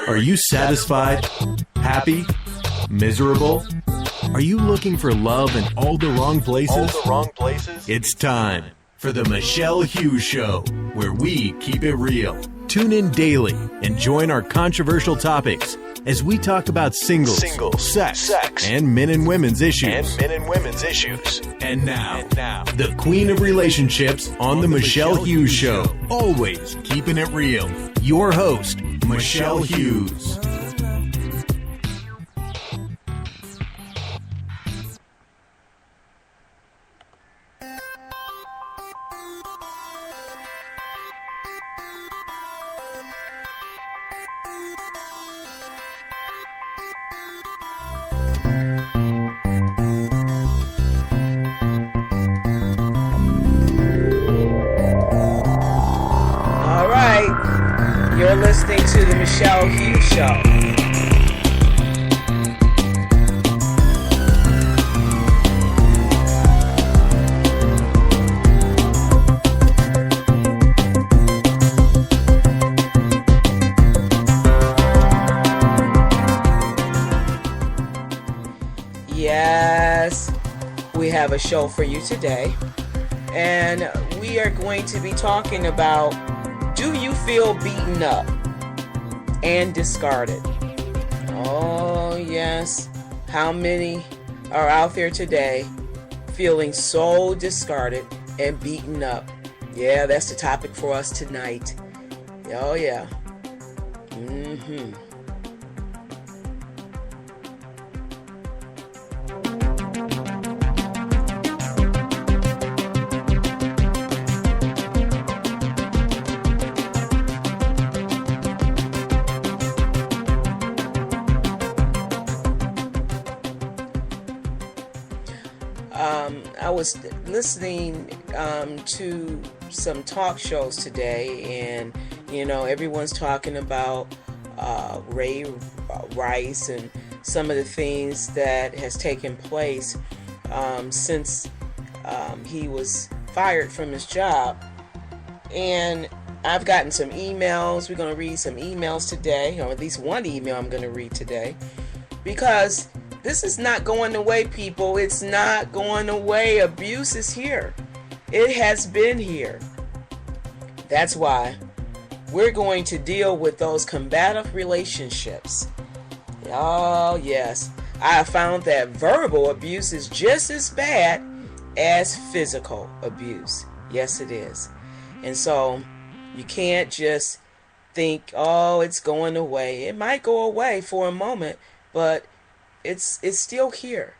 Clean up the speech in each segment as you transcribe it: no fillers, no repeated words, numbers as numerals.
Are you satisfied? Happy? Miserable? Are you looking for love in all the wrong places? It's time for the Michelle Hughes Show, where we keep it real. Tune in daily and join our controversial topics as we talk about singles, sex, and men and women's issues. And now, the queen of relationships on the Michelle Hughes Show. Always keeping it real. Your host, Michelle Hughes. You're listening to the Michelle Hughes Show. Yes, we have a show for you today, and we are going to be talking about, do you feel beaten up and discarded? Oh, yes. How many are out there today feeling so discarded and beaten up? Yeah, that's the topic for us tonight. Oh, yeah. I was listening to some talk shows today, and everyone's talking about Ray Rice and some of the things that has taken place since he was fired from his job. And I've gotten some emails. We're going to read some emails today, or at least one email I'm going to read today, because this is not going away, people. It's not going away. Abuse is here. It has been here. That's why we're going to deal with those combative relationships. Oh, yes. I have found that verbal abuse is just as bad as physical abuse. Yes, it is. And so you can't just think, oh, it's going away. It might go away for a moment, but it's still here,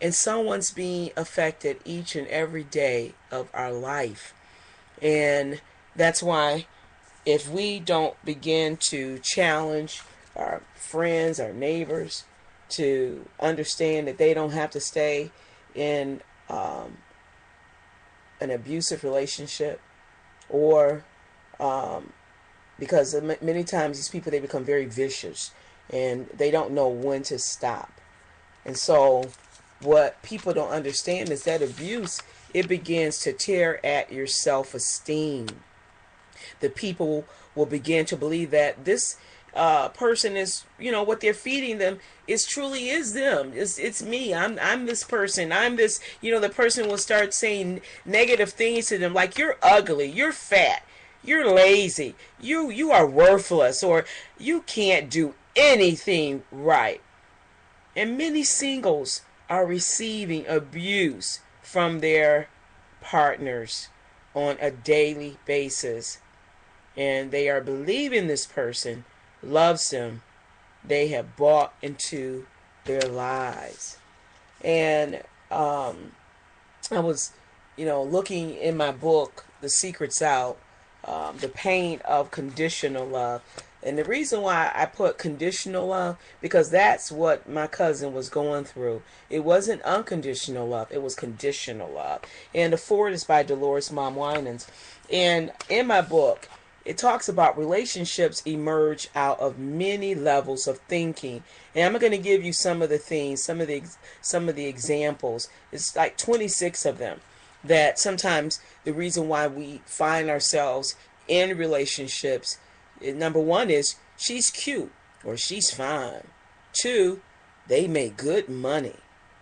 and someone's being affected each and every day of our life. And that's why if we don't begin to challenge our friends, our neighbors, to understand that they don't have to stay in an abusive relationship, or because many times these people, they become very vicious and they don't know when to stop. And so what people don't understand is that abuse, it begins to tear at your self-esteem. The people will begin to believe that this person is, what they're feeding them truly is them. It's me. I'm this person. I'm this, the person will start saying negative things to them, like, you're ugly, you're fat, you're lazy, you are worthless, or you can't do anything right. And many singles are receiving abuse from their partners on a daily basis. And they are believing this person loves them. They have bought into their lies. And I was, looking in my book, The Secret's Out, The Pain of Conditional Love. And the reason why I put conditional love, because that's what my cousin was going through. It wasn't unconditional love. It was conditional love. And The Ford is by Dolores Mom Winans. And in my book, it talks about relationships emerge out of many levels of thinking. And I'm going to give you some of the things, some of the examples. It's like 26 of them, that sometimes the reason why we find ourselves in relationships, number one is she's cute. or she's fine. 2, they make good money.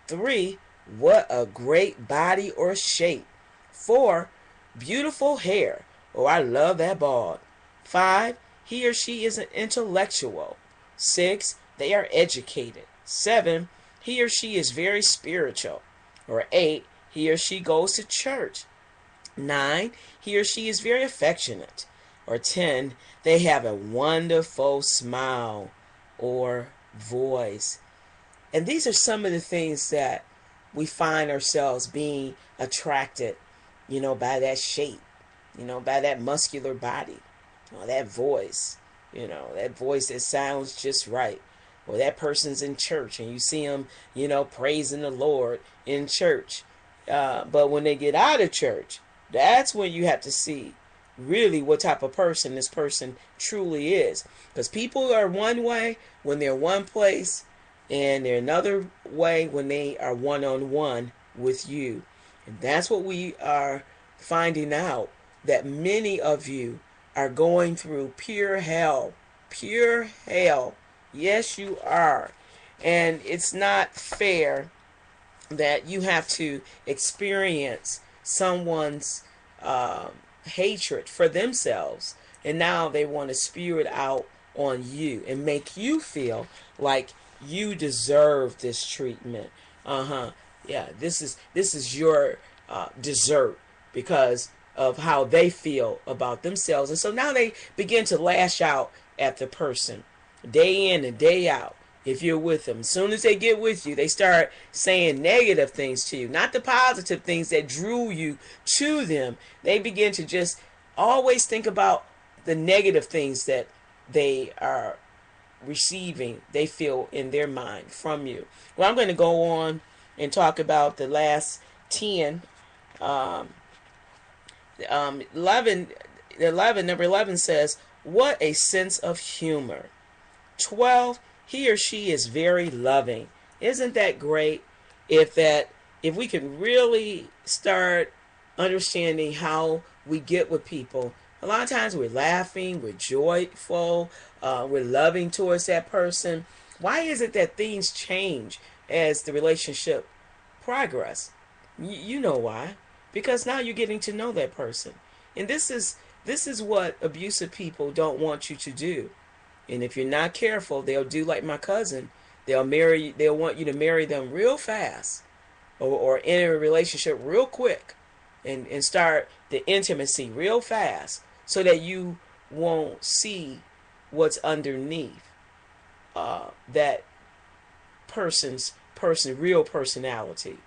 3, what a great body or shape. 4, beautiful hair, or I love that bald. 5, he or she is an intellectual. 6, they are educated. 7, he or she is very spiritual. Or 8, he or she goes to church. 9, he or she is very affectionate. Or 10, they have a wonderful smile or voice. And these are some of the things that we find ourselves being attracted, by that shape, by that muscular body, that voice, that voice that sounds just right. Or that person's in church and you see them, praising the Lord in church. But when they get out of church, that's when you have to see really what type of person this person truly is. Because people are one way when they're one place, and they're another way when they are one-on-one with you. And that's what we are finding out, that many of you are going through pure hell. Pure hell. Yes, you are. And it's not fair that you have to experience someone's hatred for themselves, and now they want to spew it out on you and make you feel like you deserve this treatment. Yeah, this is your dessert because of how they feel about themselves. And so now they begin to lash out at the person day in and day out. If you're with them, as soon as they get with you, they start saying negative things to you, not the positive things that drew you to them. They begin to just always think about the negative things that they are receiving, they feel in their mind from you. Well, I'm going to go on and talk about the last 10. 11, number 11 says, what a sense of humor. 12, he or she is very loving. Isn't that great? If we can really start understanding how we get with people, a lot of times we're laughing, we're joyful, we're loving towards that person. Why is it that things change as the relationship progress? You know why? Because now you're getting to know that person. And this is what abusive people don't want you to do. And if you're not careful, they'll do like my cousin. They'll want you to marry them real fast, or enter a relationship real quick, and start the intimacy real fast, so that you won't see what's underneath that person's real personality.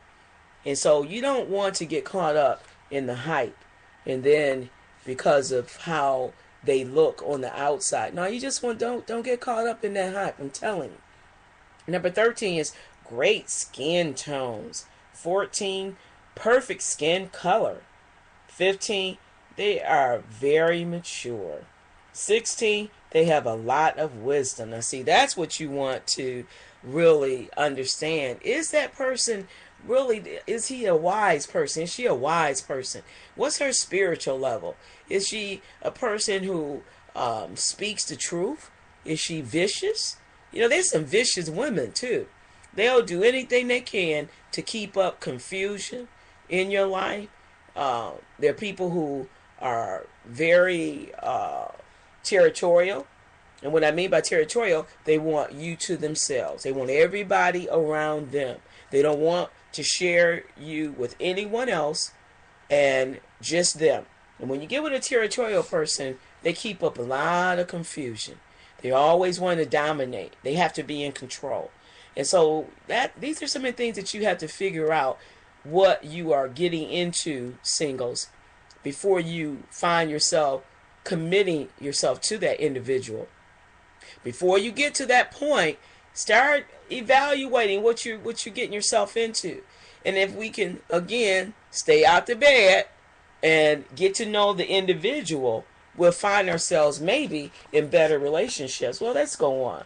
And so you don't want to get caught up in the hype, and then because of how they look on the outside. No, you just don't get caught up in that hype. I'm telling you. Number 13 is great skin tones. 14, perfect skin color. 15, they are very mature. 16, they have a lot of wisdom. Now, see, that's what you want to really understand. Is that person really, is he a wise person? Is she a wise person? What's her spiritual level? Is she a person who speaks the truth? Is she vicious? There's some vicious women too. They'll do anything they can to keep up confusion in your life. There are people who are very territorial. And what I mean by territorial, they want you to themselves. They want everybody around them. They don't want to share you with anyone else, and just them. And when you get with a territorial person, they keep up a lot of confusion. They always want to dominate. They have to be in control. And so these are some of the things that you have to figure out, what you are getting into, singles, before you find yourself committing yourself to that individual. Before you get to that point, start evaluating what you're getting yourself into. And if we can, again, stay out the bed and get to know the individual, we'll find ourselves maybe in better relationships. Well, let's go on.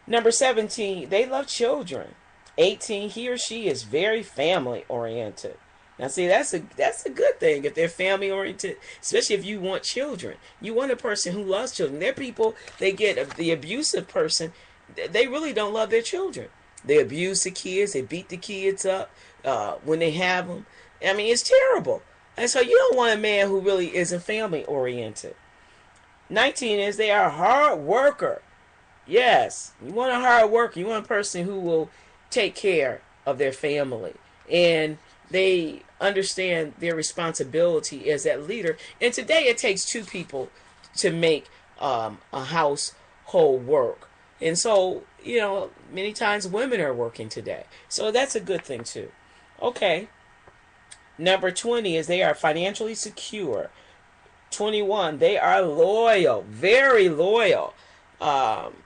Number 17, they love children. 18, he or she is very family oriented. Now, see, that's a good thing if they're family oriented, especially if you want children. You want a person who loves children. There are people, they get the abusive person, they really don't love their children. They abuse the kids, they beat the kids up when they have them. I mean, it's terrible. And so you don't want a man who really isn't family oriented. 19 is they are a hard worker. Yes, you want a hard worker. You want a person who will take care of their family. And they understand their responsibility as that leader. And today it takes two people to make a household work. And so, many times women are working today. So that's a good thing too. Okay. Number 20 is they are financially secure. 21, they are loyal, very loyal.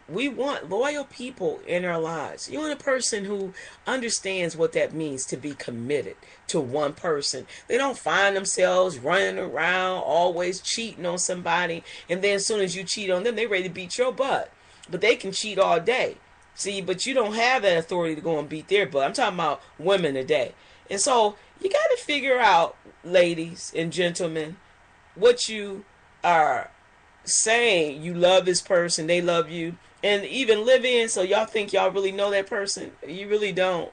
We want loyal people in our lives. You want a person who understands what that means to be committed to one person. They don't find themselves running around, always cheating on somebody. And then as soon as you cheat on them, they're ready to beat your butt. But they can cheat all day. See, but you don't have that authority to go and beat their butt. I'm talking about women today. And so you got to figure out, ladies and gentlemen, what you are saying. You love this person, they love you, and even live in, so y'all think y'all really know that person. You really don't.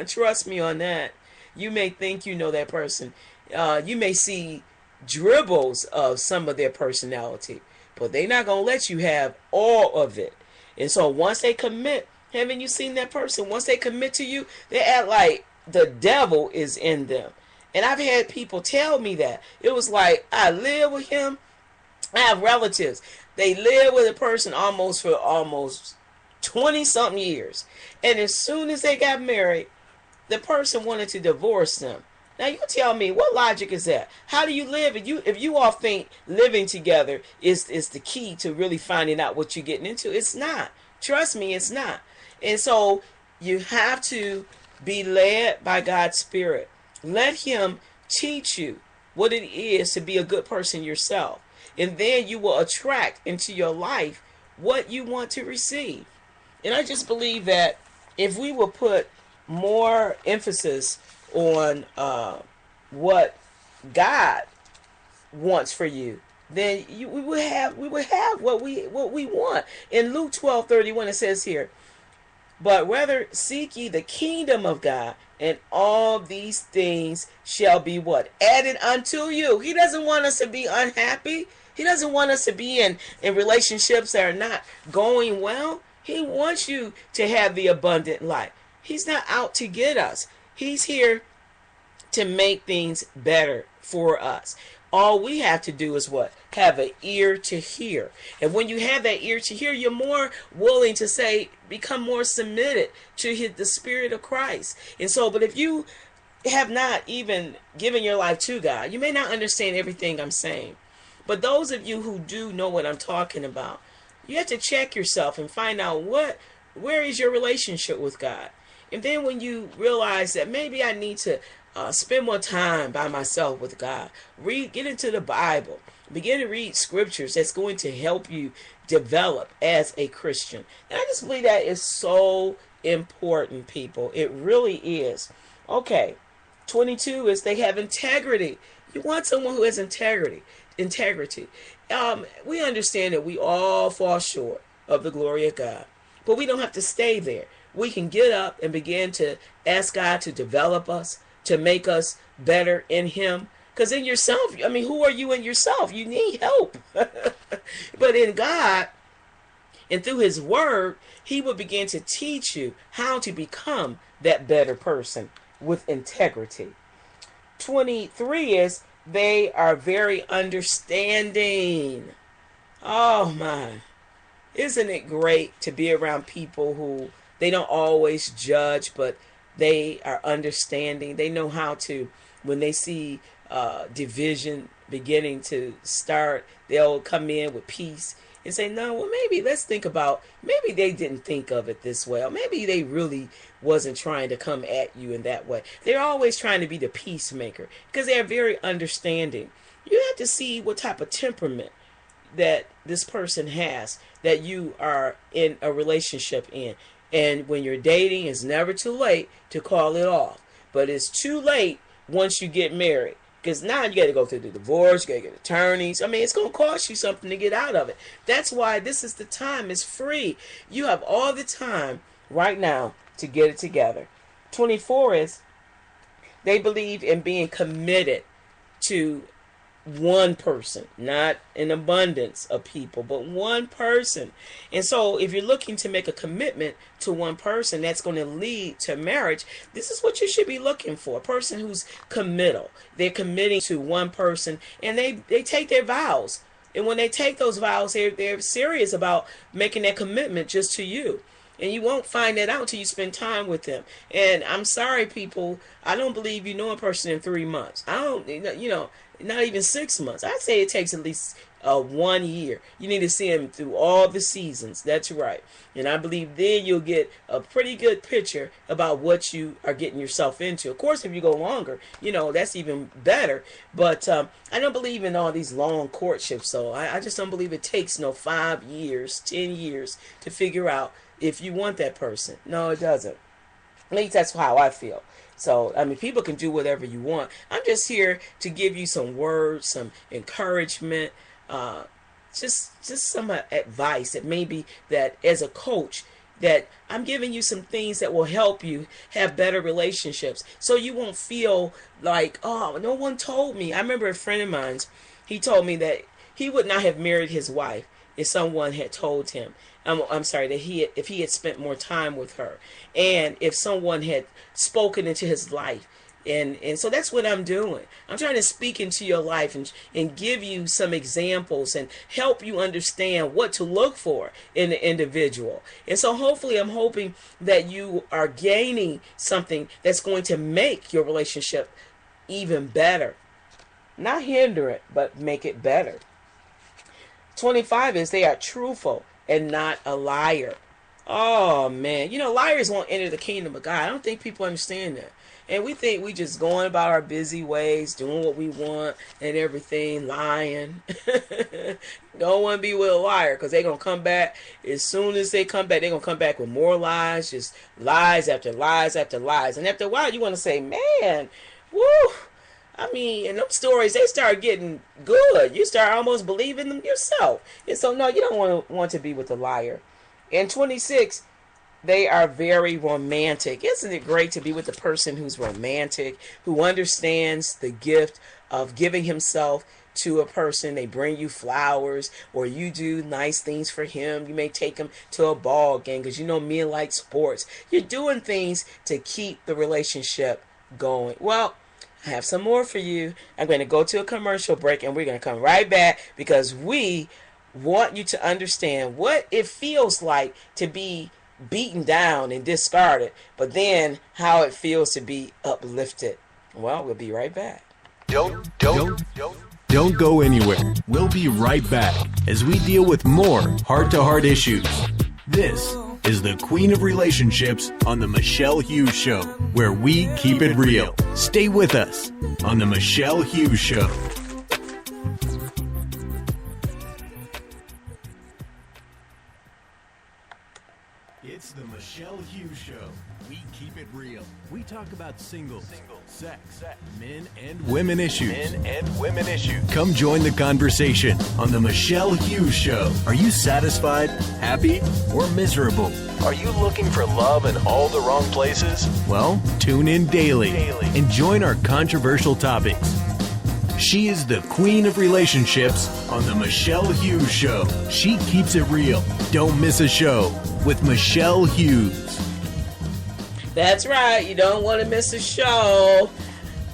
Trust me on that. You may think you know that person. You may see dribbles of some of their personality, but they're not going to let you have all of it. And so once they commit, haven't you seen that person? Once they commit to you, they act like the devil is in them. And I've had people tell me that. It was like, I live with him. I have relatives. They live with a person for almost 20-something years. And as soon as they got married, the person wanted to divorce them. Now you tell me, what logic is that? How do you live? If you all think living together is the key to really finding out what you're getting into, it's not. Trust me, it's not. And so you have to be led by God's Spirit. Let him teach you what it is to be a good person yourself. And then you will attract into your life what you want to receive. And I just believe that if we will put more emphasis on what God wants for you, then we will have what we want. In Luke 12:31 it says here, but rather seek ye the kingdom of God, and all these things shall be what? Added unto you. He doesn't want us to be unhappy. He doesn't want us to be in relationships that are not going well. He wants you to have the abundant life. He's not out to get us. He's here to make things better for us. All we have to do is what? Have an ear to hear. And when you have that ear to hear, you're more willing to become more submitted to the Spirit of Christ. And so, but if you have not even given your life to God, you may not understand everything I'm saying. But those of you who do know what I'm talking about, you have to check yourself and find out where is your relationship with God. And then when you realize that maybe I need to spend more time by myself with God, get into the Bible, begin to read scriptures that's going to help you develop as a Christian. And I just believe that is so important, people. It really is. Okay, 22 is they have integrity. You want someone who has integrity. We understand that we all fall short of the glory of God, but we don't have to stay there. We can get up and begin to ask God to develop us, to make us better in him. Because in yourself, I mean, who are you in yourself? You need help. But in God and through his word, he will begin to teach you how to become that better person with integrity. 23 is they are very understanding. Oh my. Isn't it great to be around people who they don't always judge, but they are understanding. They know how to, when they see division beginning to start, they'll come in with peace and say, no, well, maybe let's think about, maybe they didn't think of it this way. Or maybe they really wasn't trying to come at you in that way. They're always trying to be the peacemaker because they're very understanding. You have to see what type of temperament that this person has that you are in a relationship in. And when you're dating, it's never too late to call it off. But it's too late once you get married. Because now you got to go through the divorce, you got to get attorneys. I mean, it's going to cost you something to get out of it. That's why this is the time. It's free. You have all the time right now to get it together. 24 is they believe in being committed to one person, not an abundance of people, but one person. And so if you're looking to make a commitment to one person that's going to lead to marriage, this is what you should be looking for. A person who's committal. They're committing to one person, and they take their vows. And when they take those vows, they're serious about making that commitment just to you. And you won't find that out until you spend time with them. And I'm sorry, people, I don't believe you know a person in 3 months. I don't, not even 6 months. I'd say it takes at least 1 year. You need to see them through all the seasons. That's right. And I believe then you'll get a pretty good picture about what you are getting yourself into. Of course, if you go longer, that's even better. But I don't believe in all these long courtships. So I just don't believe it takes 5 years, 10 years to figure out if you want that person. No, it doesn't. At least that's how I feel. So, I mean, people can do whatever you want. I'm just here to give you some words, some encouragement, just some advice that maybe that as a coach, that I'm giving you some things that will help you have better relationships. So you won't feel like, oh, no one told me. I remember a friend of mine, he told me that he would not have married his wife if someone had told him. I'm sorry, that if he had spent more time with her, and if someone had spoken into his life. And so that's what I'm doing. I'm trying to speak into your life and give you some examples and help you understand what to look for in the individual. And so hopefully I'm hoping that you are gaining something that's going to make your relationship even better. Not hinder it, but make it better. 25 is they are truthful and not a liar. Oh, man. Liars won't enter the kingdom of God. I don't think people understand that. And we think we just going about our busy ways, doing what we want and everything, lying. Don't want to be with a liar, because they're going to come back. As soon as they come back, they're going to come back with more lies, just lies after lies after lies. And after a while, you want to say, man, woo. I mean, and them stories, they start getting good. You start almost believing them yourself. And so, no, you don't want to be with a liar. And 26, they are very romantic. Isn't it great to be with a person who's romantic, who understands the gift of giving himself to a person? They bring you flowers, or you do nice things for him. You may take him to a ball game, because men like sports. You're doing things to keep the relationship going. Well, I have some more for you. I'm going to go to a commercial break, and we're going to come right back, because we want you to understand what it feels like to be beaten down and discarded, but then how it feels to be uplifted. Well, we'll be right back. Don't go anywhere. We'll be right back as we deal with more heart-to-heart issues. This is the Queen of Relationships on the Michelle Hughes Show, where we keep it real. Stay with us on the Michelle Hughes Show. It's the Michelle Hughes Show. We keep it real. We talk about singles, sex, men and women issues. Come join the conversation on the Michelle Hughes Show. Are you satisfied, happy, or miserable? Are you looking for love in all the wrong places? Well, tune in daily and join our controversial topics. She is the Queen of Relationships on the Michelle Hughes Show. She keeps it real. Don't miss a show with Michelle Hughes. That's right. You don't want to miss a show.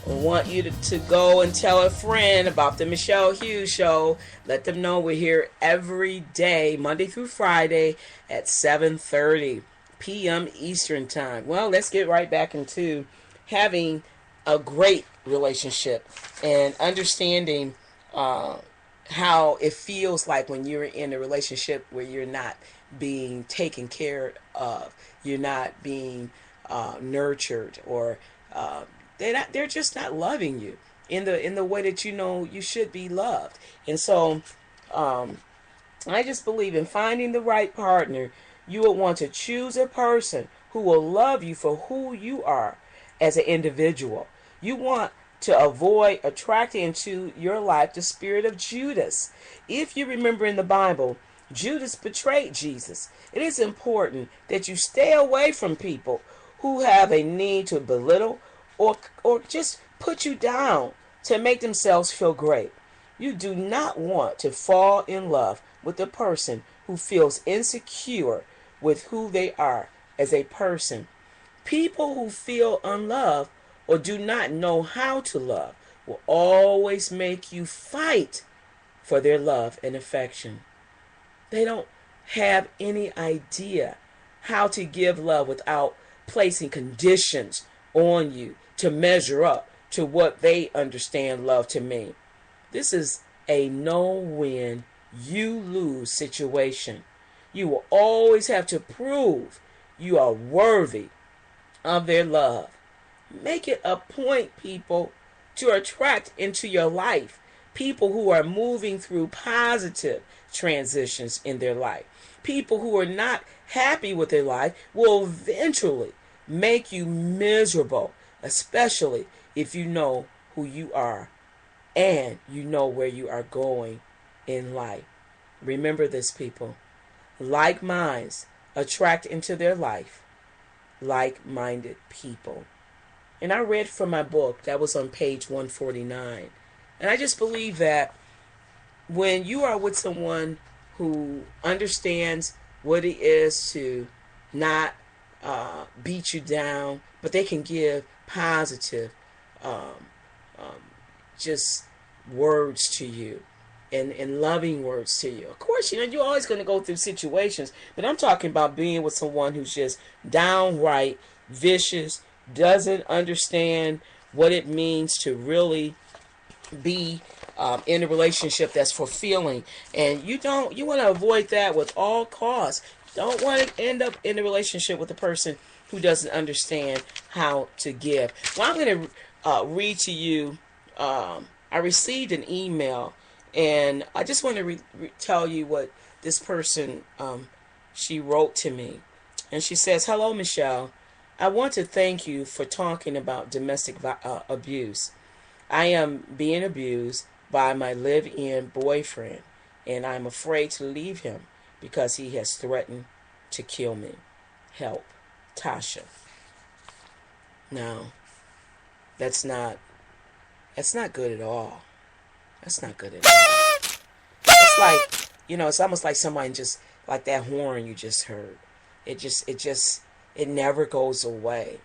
I want you to go and tell a friend about the Michelle Hughes Show. Let them know we're here every day, Monday through Friday at 7:30 p.m. Eastern Time. Well, let's get right back into having a great relationship and understanding how it feels like when you're in a relationship where you're not being taken care of, you're not being nurtured, or they're just not loving you in the way that you should be loved. And so I just believe in finding the right partner. You will want to choose a person who will love you for who you are as an individual. You want to avoid attracting into your life the spirit of Judas. If you remember in the Bible, Judas betrayed Jesus. It is important that you stay away from people who have a need to belittle or just put you down to make themselves feel great. You do not want to fall in love with a person who feels insecure with who they are as a person. People who feel unloved or do not know how to love will always make you fight for their love and affection. They don't have any idea how to give love without placing conditions on you to measure up to what they understand love to mean. This is a no-win, you-lose situation. You will always have to prove you are worthy of their love. Make it a point, people, to attract into your life people who are moving through positive transitions in their life. People who are not happy with their life will eventually make you miserable, especially if you know who you are and you know where you are going in life. Remember this, people. Like minds attract into their life like-minded people. And I read from my book that was on page 149. And I just believe that when you are with someone who understands what it is to not beat you down, but they can give positive just words to you and loving words to you. Of course, you're always going to go through situations, but I'm talking about being with someone who's just downright vicious, doesn't understand what it means to really be in a relationship that's fulfilling, and you want to avoid that with all costs. Don't want to end up in a relationship with a person who doesn't understand how to give. Well, I'm going to read to you. I received an email, and I just want to tell you what this person she wrote to me, and she says, "Hello, Michelle. I want to thank you for talking about domestic abuse. I am being abused by my live-in boyfriend, and I'm afraid to leave him because he has threatened to kill me. Help, Tasha." Now, that's not good at all. That's not good at all. It's like, it's almost like somebody just, like that horn you just heard. It never goes away.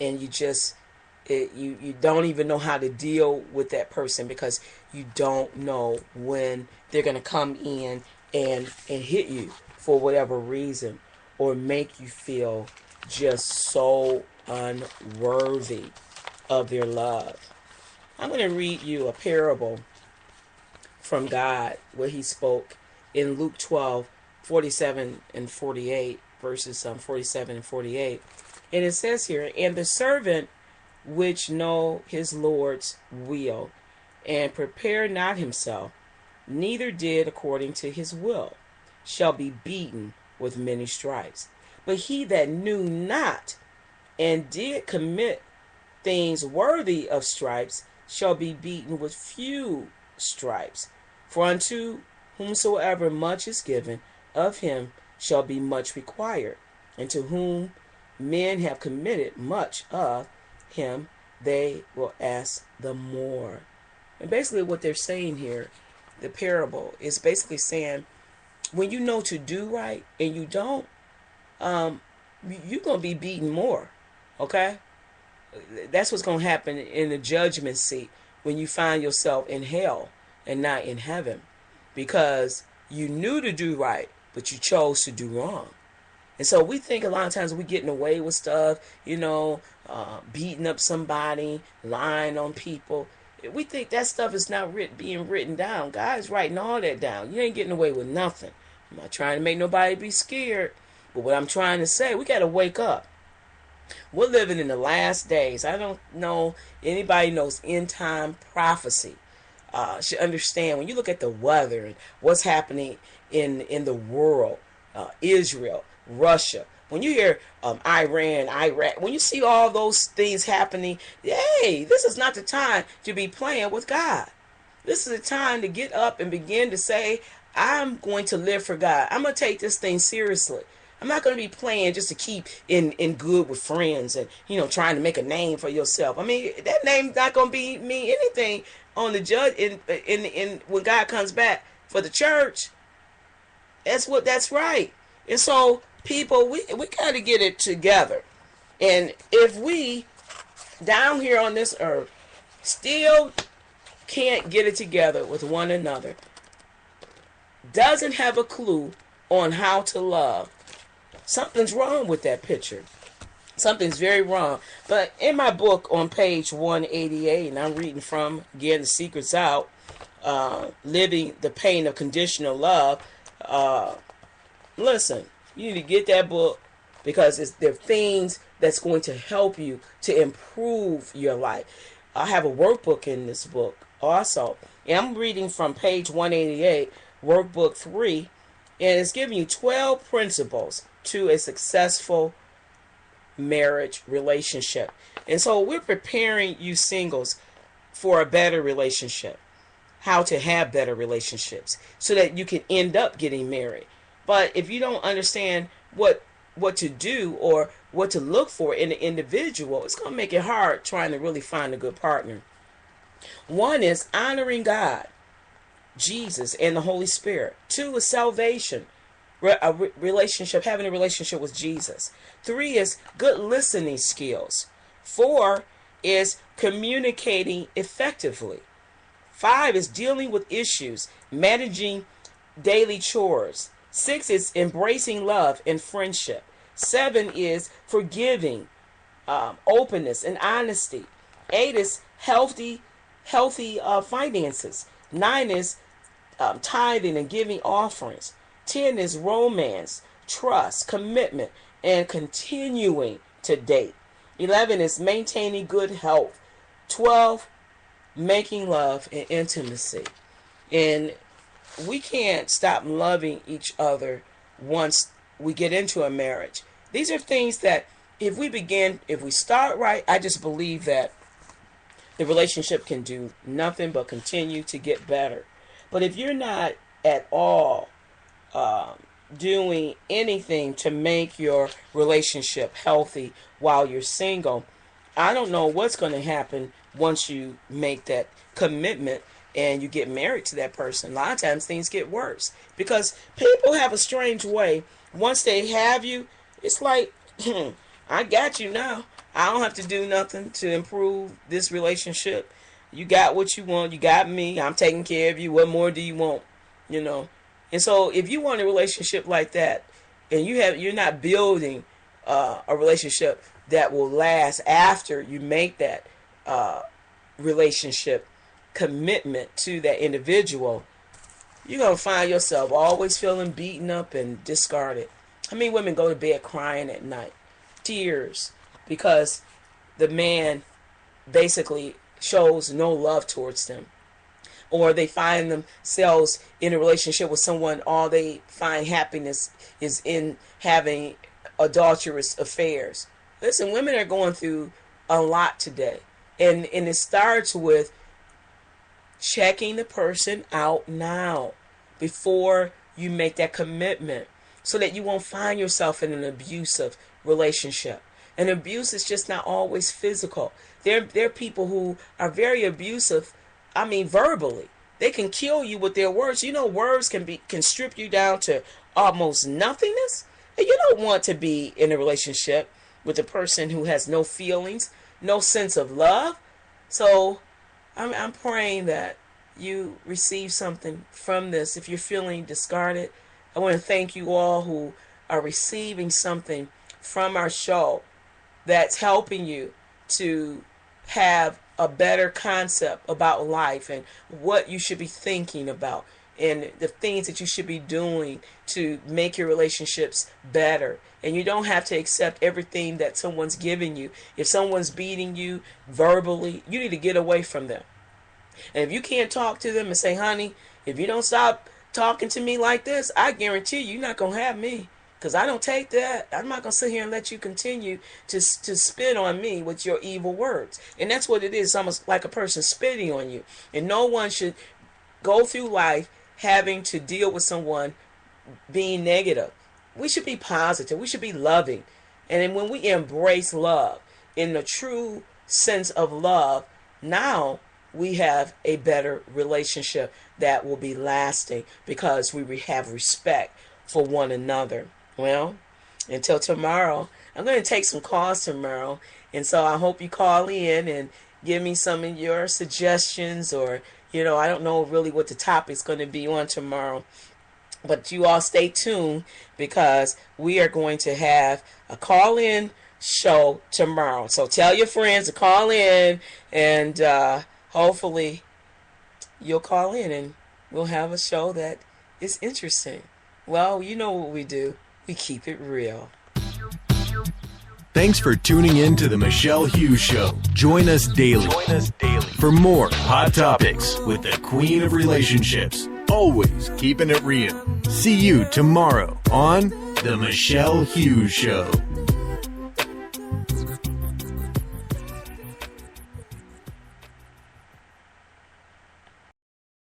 And you don't even know how to deal with that person because you don't know when they're going to come in and hit you for whatever reason or make you feel just so unworthy of their love. I'm going to read you a parable from God where he spoke in Luke 12:47 and 48, verses 47 and 48. And it says here, "And the servant which know his Lord's will, and prepare not himself, neither did according to his will, shall be beaten with many stripes. But he that knew not, and did commit things worthy of stripes, shall be beaten with few stripes. For unto whomsoever much is given, of him shall be much required. And to whom men have committed much of him, they will ask the more." And basically what they're saying here, the parable, is basically saying, when you know to do right and you don't, you're going to be beaten more. Okay? That's what's going to happen in the judgment seat when you find yourself in hell and not in heaven. Because you knew to do right, but you chose to do wrong. And so we think a lot of times we're getting away with stuff, beating up somebody, lying on people. We think that stuff is not being written down. God's writing all that down. You ain't getting away with nothing. I'm not trying to make nobody be scared. But what I'm trying to say, we got to wake up. We're living in the last days. I don't know anybody knows end time prophecy. Should understand when you look at the weather and what's happening in the world, Israel, Russia, When you hear Iran, Iraq, when you see all those things happening, hey, this is not the time to be playing with God. This is the time to get up and begin to say, I'm going to live for God. I'm going to take this thing seriously. I'm not going to be playing just to keep in good with friends and, trying to make a name for yourself. I mean, that name's not going to mean anything on the judge in when God comes back for the church. That's right. And so people, we got to get it together. And if we down here on this earth still can't get it together with one another, doesn't have a clue on how to love, something's wrong with that picture. Something's very wrong. But in my book on page 188, and I'm reading from, again, The Secret's Out, Living the Pain of Conditional Love. Listen, you need to get that book because there are things that's going to help you to improve your life. I have a workbook in this book also. And I'm reading from page 188, workbook 3, and it's giving you 12 principles to a successful marriage relationship. And so we're preparing you singles for a better relationship, how to have better relationships so that you can end up getting married. But if you don't understand what to do or what to look for in an individual, it's going to make it hard trying to really find a good partner. One is honoring God, Jesus, and the Holy Spirit. 2 is salvation, a relationship, having a relationship with Jesus. 3 is good listening skills. 4 is communicating effectively. 5 is dealing with issues, managing daily chores. 6 is embracing love and friendship. 7 is forgiving, openness and honesty. 8 is healthy finances. 9 is tithing and giving offerings. 10 is romance, trust, commitment, and continuing to date. 11 is maintaining good health. 12, making love and intimacy. And we can't stop loving each other once we get into a marriage. These are things that if we start right, I just believe that the relationship can do nothing but continue to get better. But if you're not at all doing anything to make your relationship healthy while you're single, I don't know what's going to happen once you make that commitment and you get married to that person. A lot of times things get worse because people have a strange way. Once they have you, it's like, I got you now. I don't have to do nothing to improve this relationship. You got what you want. You got me. I'm taking care of you. What more do you want? And so if you want a relationship like that and you're not building a relationship that will last after you make that relationship commitment to that individual, you're going to find yourself always feeling beaten up and discarded. How many women go to bed crying at night? Tears. Because the man basically shows no love towards them. Or they find themselves in a relationship with someone, all they find happiness is in having adulterous affairs. Listen, women are going through a lot today. And it starts with checking the person out now before you make that commitment so that you won't find yourself in an abusive relationship. And abuse is just not always physical. There are people who are very abusive, verbally. They can kill you with their words. Words can strip you down to almost nothingness. And you don't want to be in a relationship with a person who has no feelings, no sense of love. So I'm praying that you receive something from this. If you're feeling discarded, I want to thank you all who are receiving something from our show that's helping you to have a better concept about life and what you should be thinking about and the things that you should be doing to make your relationships better. And you don't have to accept everything that someone's giving you. If someone's beating you verbally, you need to get away from them. And if you can't talk to them and say, honey, if you don't stop talking to me like this, I guarantee you're not going to have me. Because I don't take that. I'm not going to sit here and let you continue to spit on me with your evil words. And that's what it is. It's almost like a person spitting on you. And no one should go through life having to deal with someone being negative. We should be positive. We should be loving. And then when we embrace love in the true sense of love, now we have a better relationship that will be lasting because we have respect for one another. Well, until tomorrow, I'm going to take some calls tomorrow. And so I hope you call in and give me some of your suggestions, or, I don't know really what the topic's going to be on tomorrow. But you all stay tuned, because we are going to have a call-in show tomorrow. So tell your friends to call in, and hopefully you'll call in and we'll have a show that is interesting. Well, you know what we do. We keep it real. Thanks for tuning in to the Michelle Hughes Show. Join us daily for more hot topics with the Queen of Relationships. Always keeping it real. See you tomorrow on the Michelle Hughes Show.